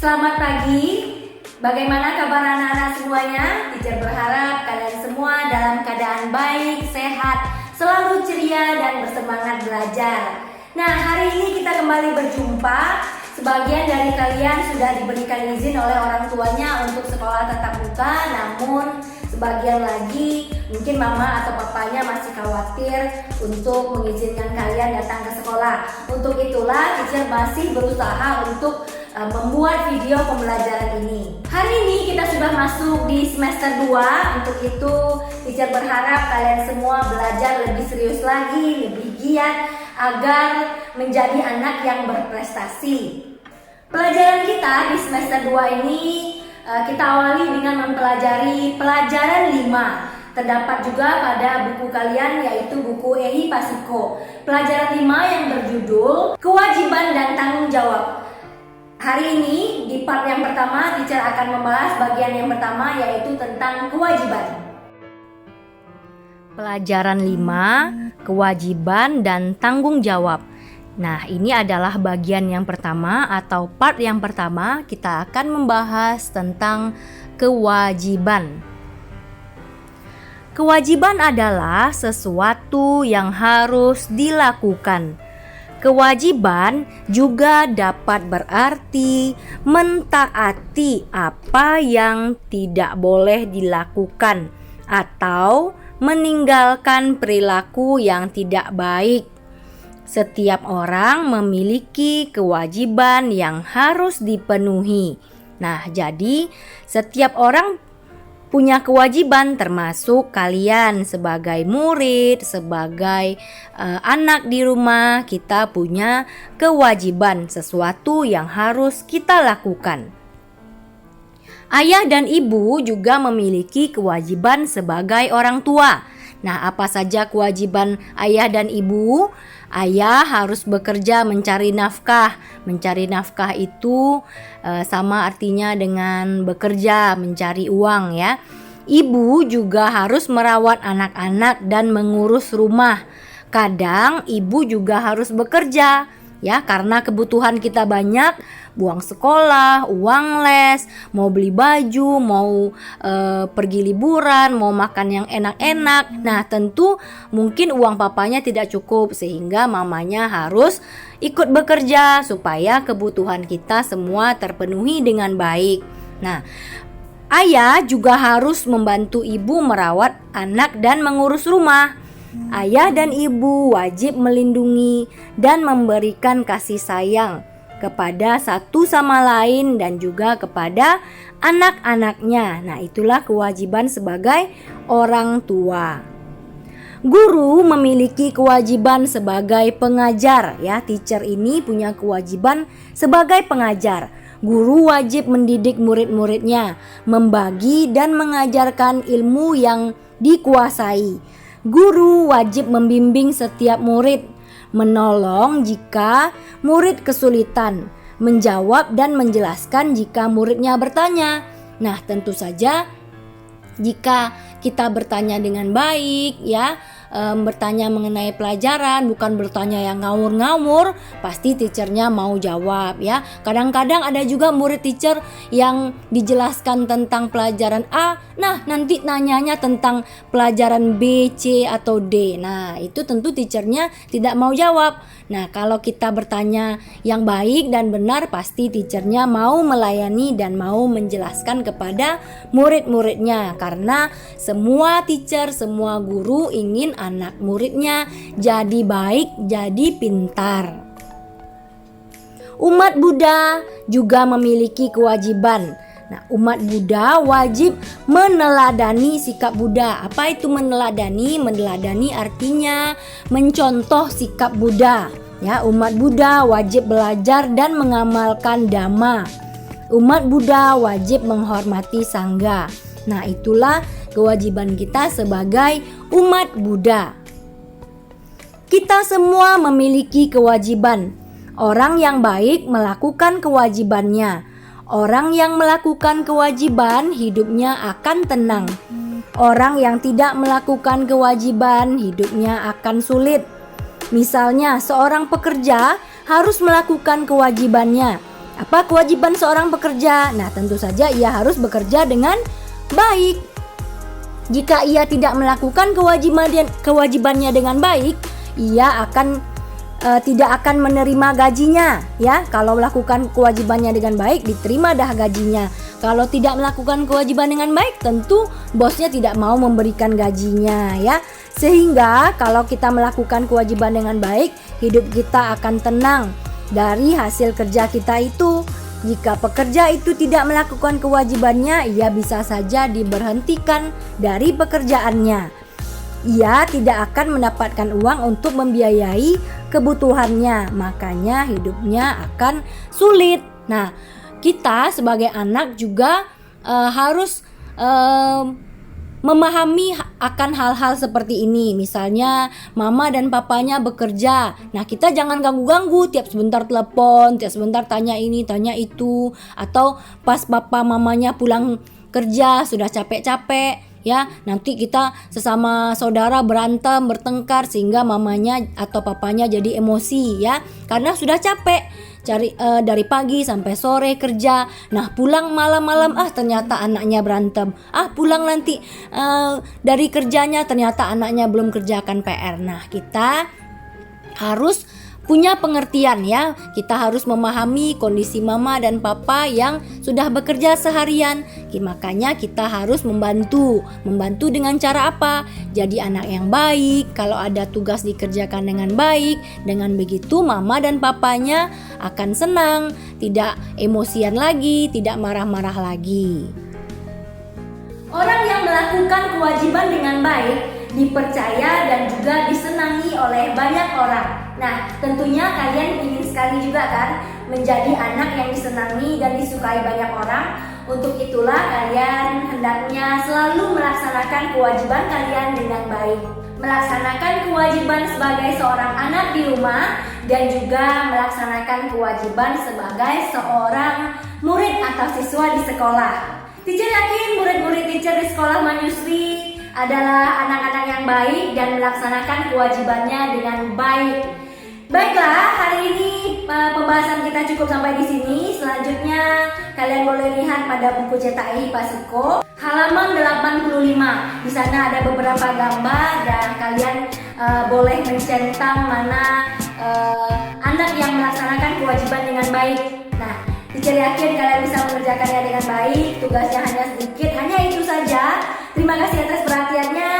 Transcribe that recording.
Selamat pagi. Bagaimana kabar anak-anak semuanya? Teacher berharap kalian semua dalam keadaan baik, sehat, selalu ceria dan bersemangat belajar. Nah, hari ini kita kembali berjumpa. Sebagian dari kalian sudah diberikan izin oleh orang tuanya untuk sekolah tatap muka, namun sebagian lagi mungkin mama atau papanya masih khawatir untuk mengizinkan kalian datang ke sekolah. Untuk itulah teacher masih berusaha untuk membuat video pembelajaran ini. Hari ini kita sudah masuk di semester 2. Untuk itu teacher berharap kalian semua belajar lebih serius lagi, lebih giat agar menjadi anak yang berprestasi. Pelajaran kita di semester 2 ini kita awali dengan mempelajari pelajaran 5. Terdapat juga pada buku kalian, yaitu buku Ehi Pasiko. Pelajaran 5 yang berjudul Kewajiban dan Tanggung Jawab. Hari ini di part yang pertama teacher akan membahas bagian yang pertama, yaitu tentang kewajiban. Pelajaran 5, kewajiban dan tanggung jawab. Nah, ini adalah bagian yang pertama atau part yang pertama. Kita akan membahas tentang kewajiban. Kewajiban adalah sesuatu yang harus dilakukan. Kewajiban juga dapat berarti mentaati apa yang tidak boleh dilakukan atau meninggalkan perilaku yang tidak baik. Setiap orang memiliki kewajiban yang harus dipenuhi. Nah, jadi setiap orang punya kewajiban, termasuk kalian sebagai murid, sebagai anak di rumah. Kita punya kewajiban, sesuatu yang harus kita lakukan. Ayah dan ibu juga memiliki kewajiban sebagai orang tua. Nah, apa saja kewajiban ayah dan ibu? Ayah harus bekerja mencari nafkah. Mencari nafkah itu sama artinya dengan bekerja, mencari uang ya. Ibu juga harus merawat anak-anak dan mengurus rumah. Kadang ibu juga harus bekerja ya, karena kebutuhan kita banyak, buang sekolah, uang les, mau beli baju, mau pergi liburan, mau makan yang enak-enak. Nah, tentu mungkin uang papanya tidak cukup, sehingga mamanya harus ikut bekerja supaya kebutuhan kita semua terpenuhi dengan baik. Nah, ayah juga harus membantu ibu merawat anak dan mengurus rumah. Ayah dan ibu wajib melindungi dan memberikan kasih sayang kepada satu sama lain dan juga kepada anak-anaknya. Nah, itulah kewajiban sebagai orang tua. Guru memiliki kewajiban sebagai pengajar ya. Teacher ini punya kewajiban sebagai pengajar. Guru wajib mendidik murid-muridnya, membagi dan mengajarkan ilmu yang dikuasai. Guru wajib membimbing setiap murid, menolong jika murid kesulitan, menjawab dan menjelaskan jika muridnya bertanya. Nah, tentu saja jika kita bertanya dengan baik ya, bertanya mengenai pelajaran, bukan bertanya yang ngawur-ngawur, pasti teachernya mau jawab ya. Kadang-kadang ada juga murid teacher yang dijelaskan tentang pelajaran A, nah nanti nanyanya tentang pelajaran B, C atau D. Nah, itu tentu teachernya tidak mau jawab. Nah, kalau kita bertanya yang baik dan benar, pasti teachernya mau melayani dan mau menjelaskan kepada murid-muridnya. Karena semua teacher, semua guru ingin anak muridnya jadi baik, jadi pintar. Umat Buddha juga memiliki kewajiban. Nah, umat Buddha wajib meneladani sikap Buddha. Apa itu meneladani? Meneladani artinya mencontoh sikap Buddha. Ya, umat Buddha wajib belajar dan mengamalkan Dhamma. Umat Buddha wajib menghormati Sangha. Nah, itulah kewajiban kita sebagai umat Buddha. Kita semua memiliki kewajiban. Orang yang baik melakukan kewajibannya. Orang yang melakukan kewajiban hidupnya akan tenang. Orang yang tidak melakukan kewajiban hidupnya akan sulit. Misalnya, seorang pekerja harus melakukan kewajibannya. Apa kewajiban seorang pekerja? Nah, tentu saja ia harus bekerja dengan baik. Jika ia tidak melakukan kewajibannya dengan baik, ia tidak akan menerima gajinya, ya. Kalau melakukan kewajibannya dengan baik, diterima dah gajinya. Kalau tidak melakukan kewajiban dengan baik, tentu bosnya tidak mau memberikan gajinya, ya. Sehingga kalau kita melakukan kewajiban dengan baik, hidup kita akan tenang dari hasil kerja kita itu. Jika pekerja itu tidak melakukan kewajibannya, ia bisa saja diberhentikan dari pekerjaannya. Ia tidak akan mendapatkan uang untuk membiayai kebutuhannya, makanya hidupnya akan sulit. Nah, kita sebagai anak juga harus memahami akan hal-hal seperti ini. Misalnya mama dan papanya bekerja, nah kita jangan ganggu-ganggu, tiap sebentar telepon, tiap sebentar tanya ini, tanya itu. Atau pas papa mamanya pulang kerja sudah capek-capek, ya, nanti kita sesama saudara berantem, bertengkar, sehingga mamanya atau papanya jadi emosi, ya, karena sudah capek dari pagi sampai sore kerja. Nah, pulang malam-malam ternyata anaknya berantem. Pulang nanti dari kerjanya ternyata anaknya belum kerjakan PR. Nah, kita harus punya pengertian, ya. Kita harus memahami kondisi mama dan papa yang sudah bekerja seharian. Makanya kita harus membantu dengan cara apa? Jadi anak yang baik. Kalau ada tugas dikerjakan dengan baik. Dengan begitu mama dan papanya akan senang, tidak emosian lagi, tidak marah-marah lagi. Orang yang melakukan kewajiban dengan baik dipercaya dan juga disenangi oleh banyak orang. Nah, tentunya kalian ingin sekali juga kan menjadi anak yang disenangi dan disukai banyak orang. Untuk itulah kalian hendaknya selalu melaksanakan kewajiban kalian dengan baik. Melaksanakan kewajiban sebagai seorang anak di rumah dan juga melaksanakan kewajiban sebagai seorang murid atau siswa di sekolah. Teacher yakin murid-murid teacher di sekolah Manyusri adalah anak-anak yang baik dan melaksanakan kewajibannya dengan baik. Baiklah, hari ini pembahasan kita cukup sampai di sini. Selanjutnya kalian boleh lihat pada buku cetak Pasiko halaman 85. Di sana ada beberapa gambar dan kalian boleh mencentang mana anak yang melaksanakan kewajiban dengan baik. Nah, teacher yakin kalian bisa mengerjakannya dengan baik. Tugasnya hanya sedikit, hanya itu saja. Terima kasih atas perhatiannya.